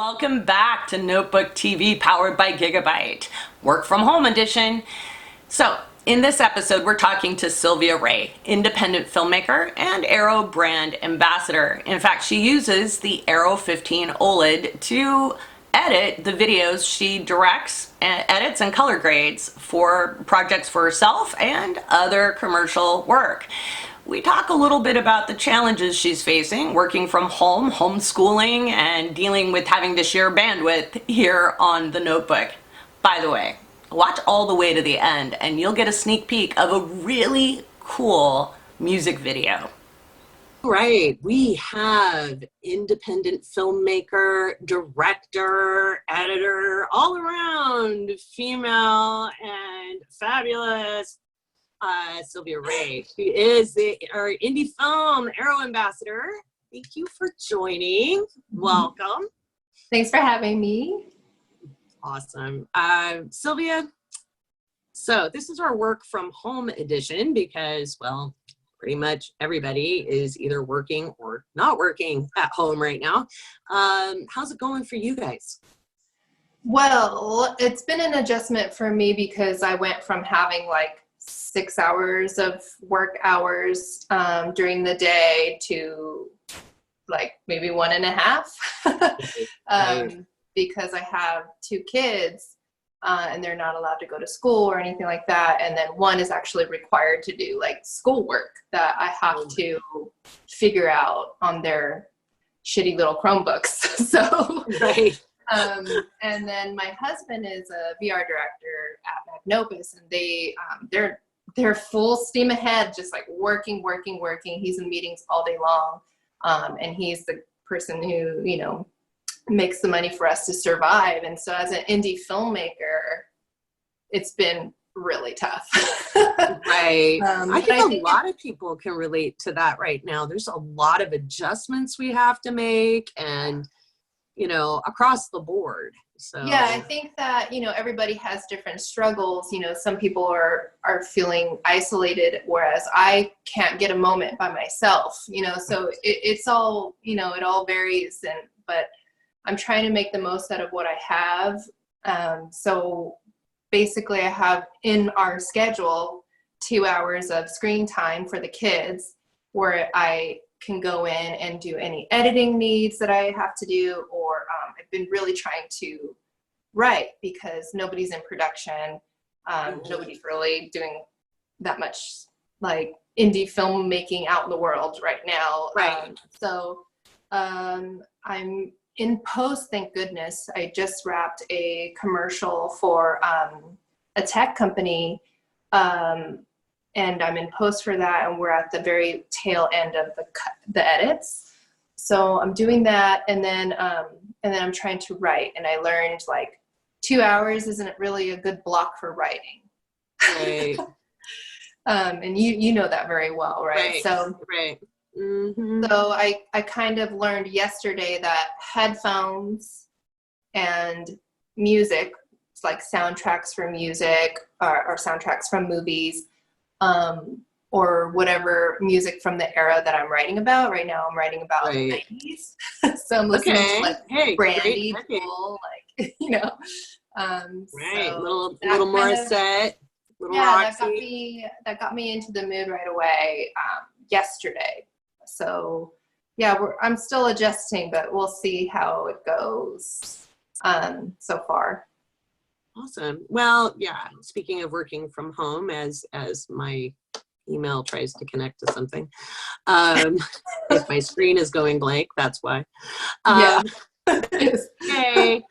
welcome back to Notebook TV powered by Gigabyte, work from home edition. So in this episode, we're talking to Sylvia Ray, independent filmmaker and AERO brand ambassador. In fact, she uses the AERO 15 OLED to edit the videos she directs, edits, and color grades for projects for herself and other commercial work. We talk a little bit about the challenges she's facing working from home, homeschooling, and dealing with having to share bandwidth here on the Notebook. By the way, watch all the way to the end and you'll get a sneak peek of a really cool music video. Right, we have independent filmmaker, director, editor, all around female and fabulous Sylvia Ray. She is our indie film AERO Ambassador. Thank you for joining. Welcome. Thanks for having me. Awesome. Sylvia, so this is our work from home edition because, well, pretty much everybody is either working or not working at home right now. How's it going for you guys? Well, it's been an adjustment for me because I went from having like 6 hours of work hours during the day to like maybe 1.5 because I have 2 kids and they're not allowed to go to school or anything like that. And then one is actually required to do like schoolwork that I have to figure out on their shitty little Chromebooks. So, right. And then my husband is a VR director at Magnopus, and they're full steam ahead, just like working. He's in meetings all day long, and he's the person who, you know, makes the money for us to survive. And so as an indie filmmaker, it's been really tough. Right. I think a lot of people can relate to that right now. There's a lot of adjustments we have to make, and you know, across the board. So yeah, I think that, you know, everybody has different struggles. You know, some people are feeling isolated, whereas I can't get a moment by myself, you know, so it's all, you know, it all varies. But I'm trying to make the most out of what I have. So basically I have in our schedule 2 hours of screen time for the kids where I can go in and do any editing needs that I have to do, or I've been really trying to write because nobody's in production. Nobody's really doing that much like indie filmmaking out in the world right now. Right. So I'm in post, thank goodness. I just wrapped a commercial for a tech company, and I'm in post for that, and we're at the very tail end of the edits. So I'm doing that, and then I'm trying to write, and I learned like 2 hours isn't really a good block for writing. Right. And you know that very well, right? Right. So right. Mm-hmm. So I kind of learned yesterday that headphones and music, it's like soundtracks for music or soundtracks from movies, or whatever music from the era that I'm writing about. Right now I'm writing about the 90s. So I'm listening to like Brandy, Bull, like, you know. Right, so little Morissette, little Roxy. That got me into the mood right away yesterday. So yeah, I'm still adjusting, but we'll see how it goes so far. Awesome. Well, yeah, speaking of working from home, as my email tries to connect to something, if my screen is going blank, that's why. Yeah. Okay.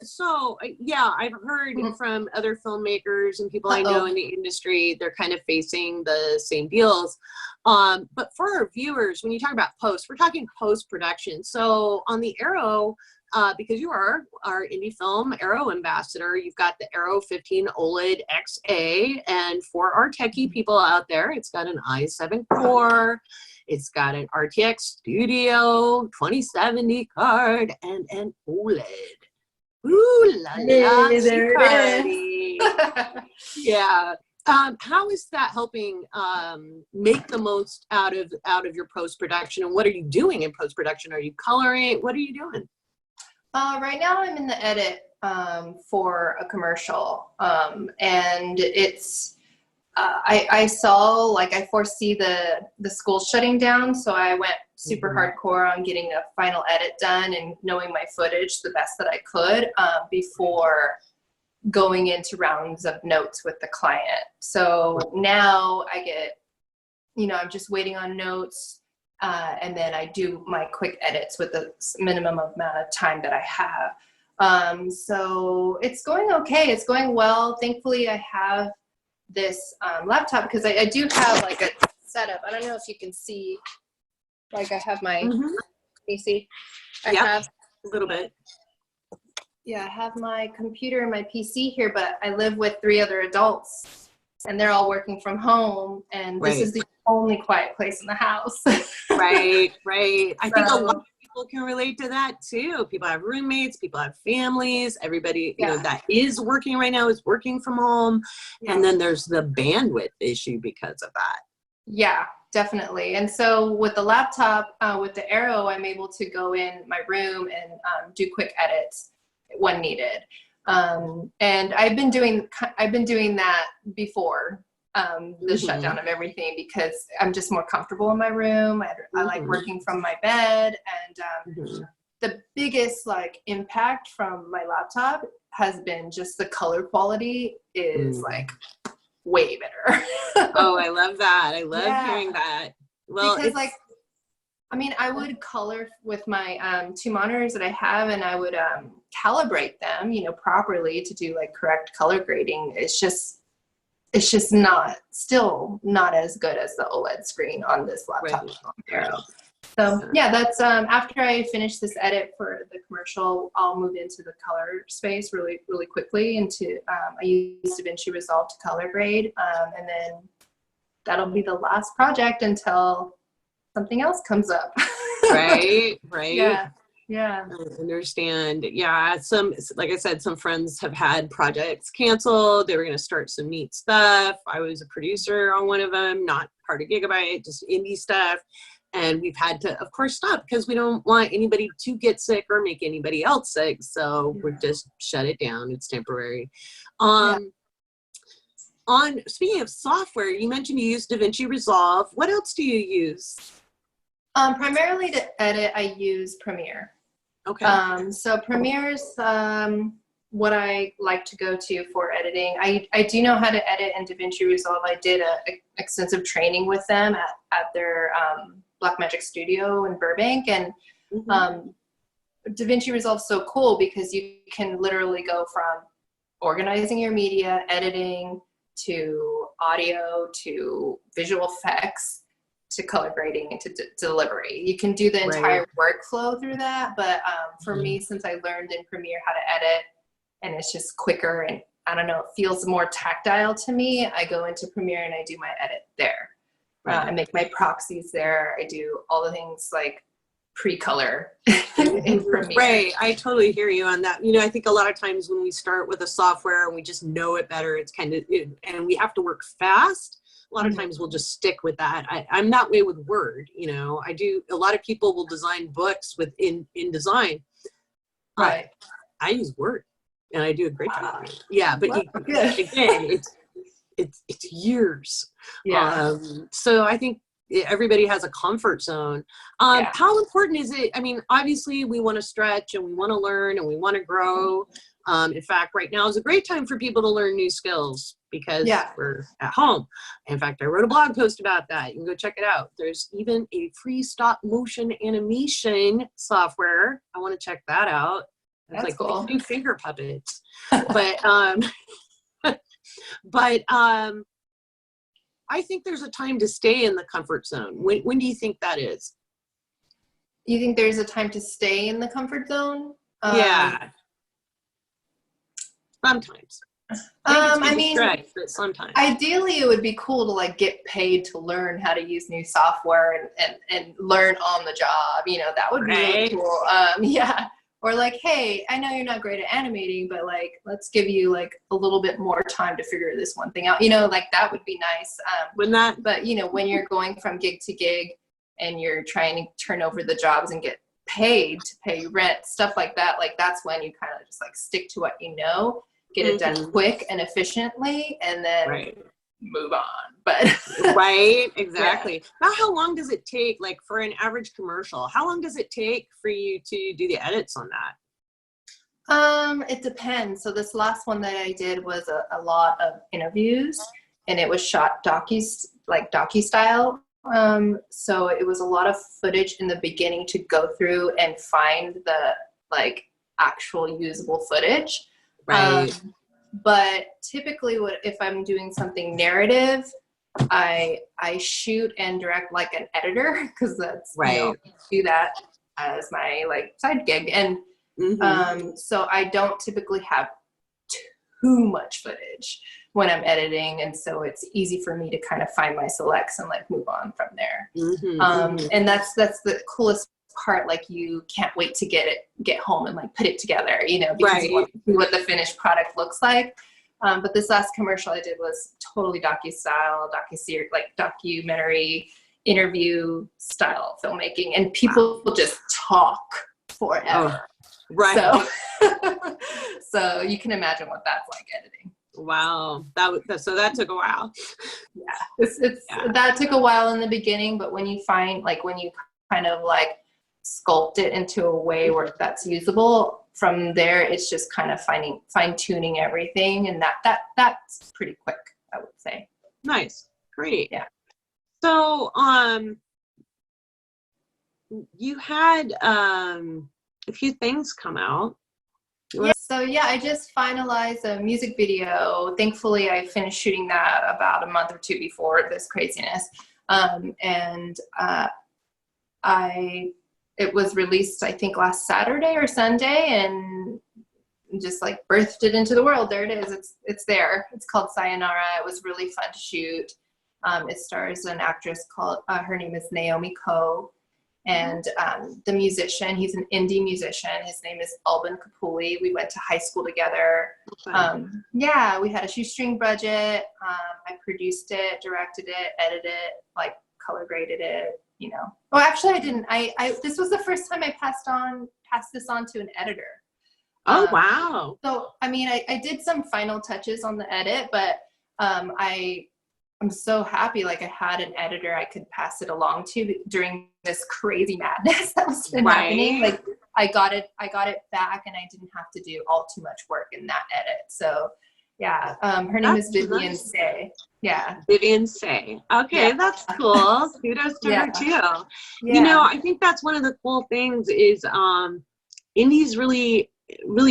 So yeah, I've heard from other filmmakers and people I know in the industry, they're kind of facing the same deals. But for our viewers, when you talk about post, we're talking post-production. So on the AERO, because you are our indie film AERO ambassador, you've got the AERO 15 OLED XA, and for our techie people out there, it's got an i7 core, it's got an RTX Studio 2070 card, and an OLED. Ooh la la, there it is. Yeah. How is that helping make the most out of your post-production, and what are you doing in post-production? Are you coloring? What are you doing? Right now I'm in the edit for a commercial, and it's I saw, like, I foresee the school shutting down, so I went super hardcore on getting a final edit done and knowing my footage the best that I could before going into rounds of notes with the client. So now I get, I'm just waiting on notes, and then I do my quick edits with the minimum amount of time that I have. So it's going okay. It's going well. Thankfully, I have this laptop because I do have like a setup. I don't know if you can see, like I have my PC. I have a little bit. Yeah, I have my computer and my PC here, but I live with 3 other adults and they're all working from home, and this is the only quiet place in the house. Right. I think a lot of people can relate to that too. People have roommates, people have families, everybody, you know, that is working right now is working from home. And then there's the bandwidth issue because of that. Yeah, definitely. And so with the laptop, with the AERO, I'm able to go in my room and do quick edits when needed. And I've been doing that before the shutdown of everything, because I'm just more comfortable in my room. I like working from my bed, and the biggest like impact from my laptop has been just the color quality is like way better. Oh, I love that. I love hearing that. Well, because like, I mean, I would color with my 2 monitors that I have, and I would calibrate them, you know, properly to do like correct color grading. It's just still not as good as the OLED screen on this laptop. So yeah, that's after I finish this edit for the commercial, I'll move into the color space really quickly into I use DaVinci Resolve to color grade, and then that'll be the last project until something else comes up. Right. Yeah. I understand. Yeah, like I said, some friends have had projects canceled. They were going to start some neat stuff. I was a producer on one of them, not part of Gigabyte, just indie stuff. And we've had to, of course, stop because we don't want anybody to get sick or make anybody else sick. So we've just shut it down. It's temporary. Speaking of software, you mentioned you use DaVinci Resolve. What else do you use? Primarily to edit, I use Premiere. Okay. So Premiere's what I like to go to for editing. I do know how to edit in DaVinci Resolve. I did a extensive training with them at their Blackmagic studio in Burbank, and DaVinci Resolve is so cool because you can literally go from organizing your media, editing, to audio, to visual effects, to color grading, and to delivery. You can do the entire workflow through that, but for me, since I learned in Premiere how to edit, and it's just quicker, and I don't know, it feels more tactile to me, I go into Premiere and I do my edit there. I make my proxies there. I do all the things like pre-color in Premiere. Right, I totally hear you on that. You know, I think a lot of times when we start with a software and we just know it better, it's kind of, and we have to work fast, a lot of times we'll just stick with that. I'm that way with Word, you know. A lot of people will design books with InDesign. I use Word and I do a great job of it. Yeah, but again, it's years. So I think everybody has a comfort zone. How important is it? I mean, obviously we want to stretch and we want to learn and we want to grow. In fact, right now is a great time for people to learn new skills because we're at home. In fact, I wrote a blog post about that. You can go check it out. There's even a free stop motion animation software. I want to check that out. It's like cool. You can do finger puppets. But I think there's a time to stay in the comfort zone. When do you think that is? You think there's a time to stay in the comfort zone? Yeah. Sometimes. I mean, but sometimes. Ideally, it would be cool to like get paid to learn how to use new software and learn on the job. You know, that would be really cool. Or like, hey, I know you're not great at animating, but like, let's give you like a little bit more time to figure this one thing out. You know, like that would be nice. Wouldn't that? But you know, when you're going from gig to gig and you're trying to turn over the jobs and get paid to pay rent, stuff like that. Like that's when you kind of just like stick to what you know, get it done quick and efficiently, and then move on. But right, exactly. Now, how long does it take, like for an average commercial, how long does it take for you to do the edits on that? It depends. So this last one that I did was a lot of interviews, and it was shot docu style. So it was a lot of footage in the beginning to go through and find the like actual usable footage. Right. But typically if I'm doing something narrative, I shoot and direct like an editor, because that's, you know, do that as my like side gig. And so I don't typically have too much footage when I'm editing, and so it's easy for me to kind of find my selects and like move on from there. And that's the coolest part. Like you can't wait to get home and like put it together, you know, because you want to see what the finished product looks like. But this last commercial I did was totally docu-style, docu-series, like documentary interview style filmmaking, and people just talk forever. So so you can imagine what that's like editing. Wow. So that took a while. That took a while in the beginning, but when you find, like when you kind of like sculpt it into a way where that's usable, from there it's just kind of fine tuning everything, and that's pretty quick, I would say. Nice. Great. Yeah. So you had a few things come out. So yeah, I just finalized a music video. Thankfully, I finished shooting that about a month or two before this craziness. It was released, I think, last Saturday or Sunday, and just like birthed it into the world. There it is. It's there. It's called Sayonara. It was really fun to shoot. It stars an actress called, her name is Naomi Ko. And the musician, he's an indie musician. His name is Elben. We went to high school together. Yeah, we had a shoestring budget. I produced it, directed it, edited it, like color graded it, you know. Oh, actually I didn't. This was the first time I passed this on to an editor. Oh, wow. So, I mean, I did some final touches on the edit, but I'm so happy, like I had an editor I could pass it along to during this crazy madness that was been happening. Like I got it back, and I didn't have to do all too much work in that edit. So yeah, her name is Vivian Say. Yeah. Vivian Say. Okay, that's cool. Kudos to her too. You know, I think that's one of the cool things is indies really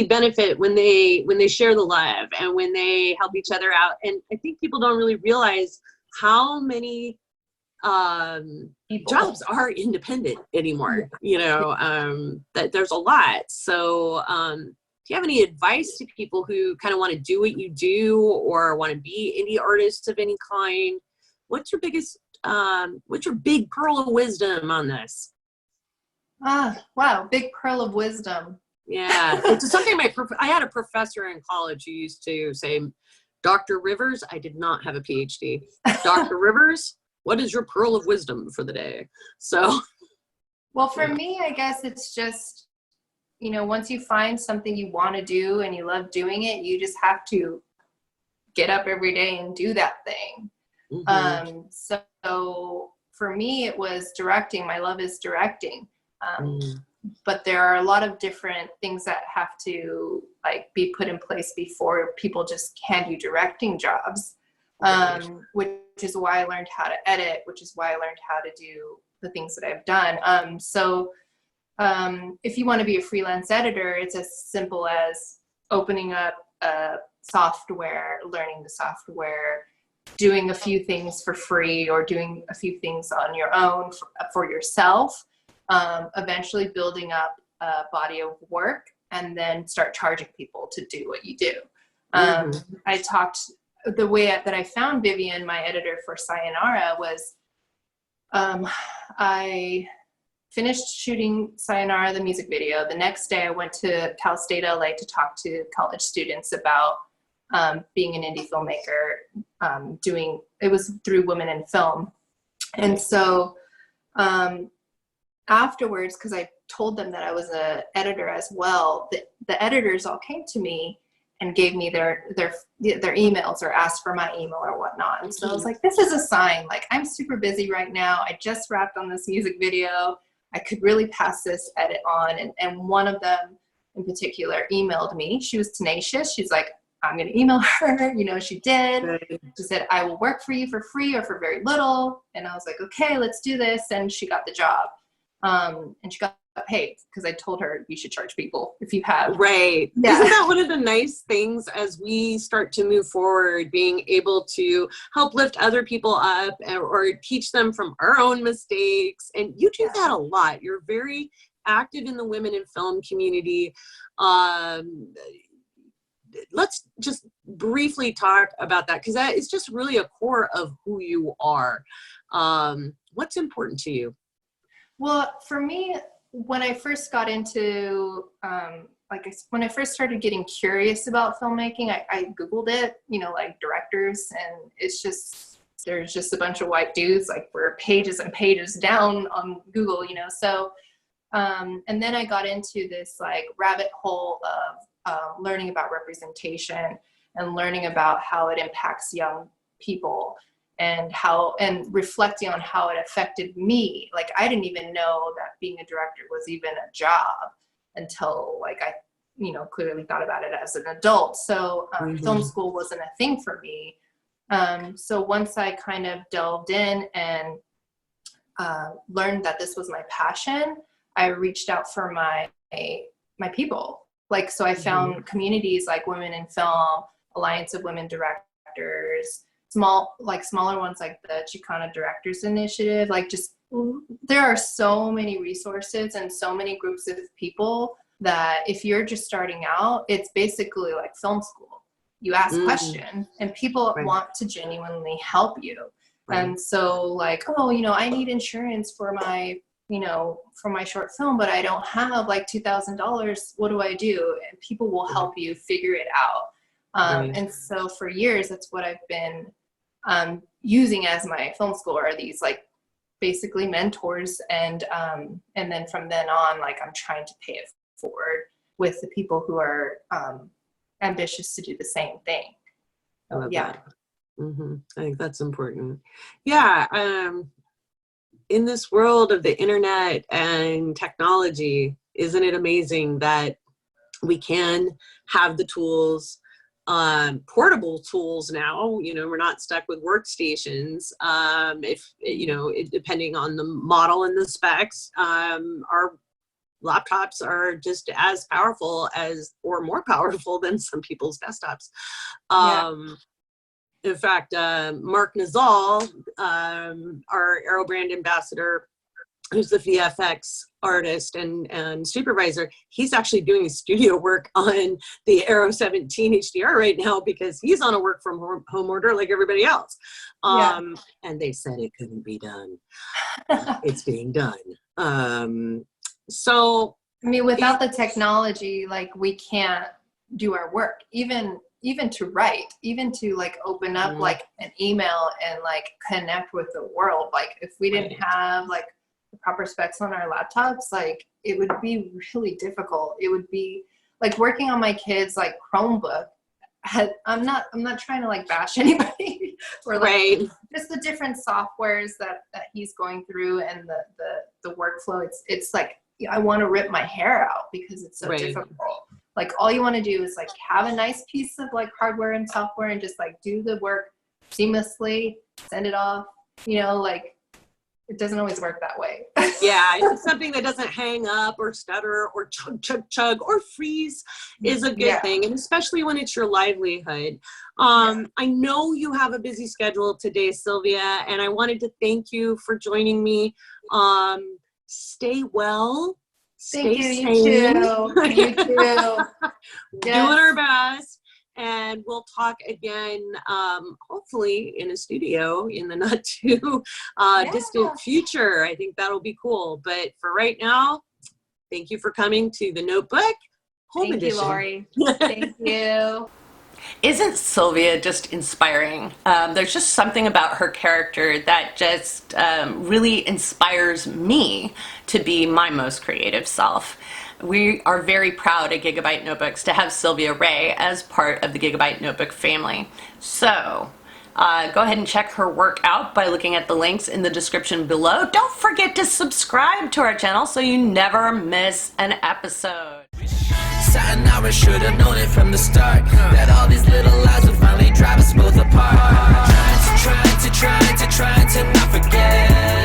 benefit when they share the love and when they help each other out. And I think people don't really realize how many jobs are independent anymore, you know, that there's a lot. So do you have any advice to people who kind of want to do what you do or want to be indie artists of any kind? What's your big pearl of wisdom on this? Wow, big pearl of wisdom. Yeah, it's something I had a professor in college who used to say, Dr. Rivers, I did not have a PhD. Dr. Rivers, what is your pearl of wisdom for the day? So, well, for me, I guess it's just, you know, once you find something you want to do and you love doing it, you just have to get up every day and do that thing. So for me, it was directing. My love is directing. But there are a lot of different things that have to like be put in place before people just can do directing jobs, which is why I learned how to edit, which is why I learned how to do the things that I've done. So if you want to be a freelance editor, it's as simple as opening up a software, learning the software, doing a few things for free or doing a few things on your own for yourself. Eventually building up a body of work, and then start charging people to do what you do. The way that I found Vivian, my editor for Sayonara, was I finished shooting Sayonara, the music video. The next day I went to Cal State LA to talk to college students about being an indie filmmaker. It was through Women in Film. And so afterwards, because I told them that I was an editor as well, the editors all came to me and gave me their emails or asked for my email or whatnot. And so I was like, this is a sign. Like, I'm super busy right now. I just wrapped on this music video. I could really pass this edit on. And one of them in particular emailed me. She was tenacious. She's like, I'm going to email her. You know, she did. She said, I will work for you for free or for very little. And I was like, okay, let's do this. And she got the job. And she got paid because I told her you should charge people if you have. Right. Yeah. Isn't that one of the nice things as we start to move forward, being able to help lift other people up or teach them from our own mistakes? And you do that a lot. You're very active in the women in film community. Let's just briefly talk about that, because that is just really a core of who you are. What's important to you? Well, for me, when I first got into, when I first started getting curious about filmmaking, I Googled it, you know, like directors, and it's just, there's just a bunch of white dudes, like we're pages and pages down on Google, you know, so, and then I got into this like rabbit hole of learning about representation and learning about how it impacts young people. And reflecting on how it affected me. Like, I didn't even know that being a director was even a job until like I, you know, clearly thought about it as an adult. So film school wasn't a thing for me. So once I kind of delved in and learned that this was my passion, I reached out for my people. Like, so I found communities like Women in Film, Alliance of Women Directors, smaller ones like the Chicana Directors Initiative. Like, just, there are so many resources and so many groups of people that if you're just starting out, it's basically like film school. You ask questions and people want to genuinely help you. And so like, oh, you know, I need insurance for my, you know, for my short film, but I don't have like $2,000. What do I do? And people will help you figure it out. And so for years, that's what I've been using as my film school, are these like basically mentors. And then from then on, like, I'm trying to pay it forward with the people who are ambitious to do the same thing. So, yeah. I think that's important. Yeah. In this world of the internet and technology, isn't it amazing that we can have the tools, portable tools now? You know, we're not stuck with workstations. If, you know, depending on the model and the specs, our laptops are just as powerful as, or more powerful than some people's desktops. In fact, Mark Nazal, our AERO brand ambassador, who's the VFX artist and supervisor, he's actually doing studio work on the AERO 17 HDR right now because he's on a work from home order like everybody else. And they said it couldn't be done. It's being done. So, I mean, without the technology, like, we can't do our work, even to write, even to like open up like an email and like connect with the world. Like, if we didn't have like the proper specs on our laptops, like, it would be really difficult. It would be like working on my kids' like Chromebook. I'm not trying to like bash anybody or like just the different softwares that he's going through and the workflow. It's like, I want to rip my hair out because it's so difficult. Like, all you want to do is like have a nice piece of like hardware and software and just like do the work seamlessly, send it off, you know, like, it doesn't always work that way. It's something that doesn't hang up or stutter or chug or freeze is a good thing. And especially when it's your livelihood. I know you have a busy schedule today, Sylvia, and I wanted to thank you for joining me. Stay well. Thank you. Stay You sane. too. You too. Doing our best. And we'll talk again, hopefully in a studio in the not too distant future. I think that'll be cool. But for right now, thank you for coming to the Notebook Home Edition. Thank you, Lori. Thank you. Isn't Sylvia just inspiring? There's just something about her character that just really inspires me to be my most creative self. We are very proud at Gigabyte Notebooks to have Sylvia Ray as part of the Gigabyte Notebook family. So go ahead and check her work out by looking at the links in the description below. Don't forget to subscribe to our channel so you never miss an episode. Sayonara, should've known it from the start that all these little lies would finally drive us both apart. Trying to not forget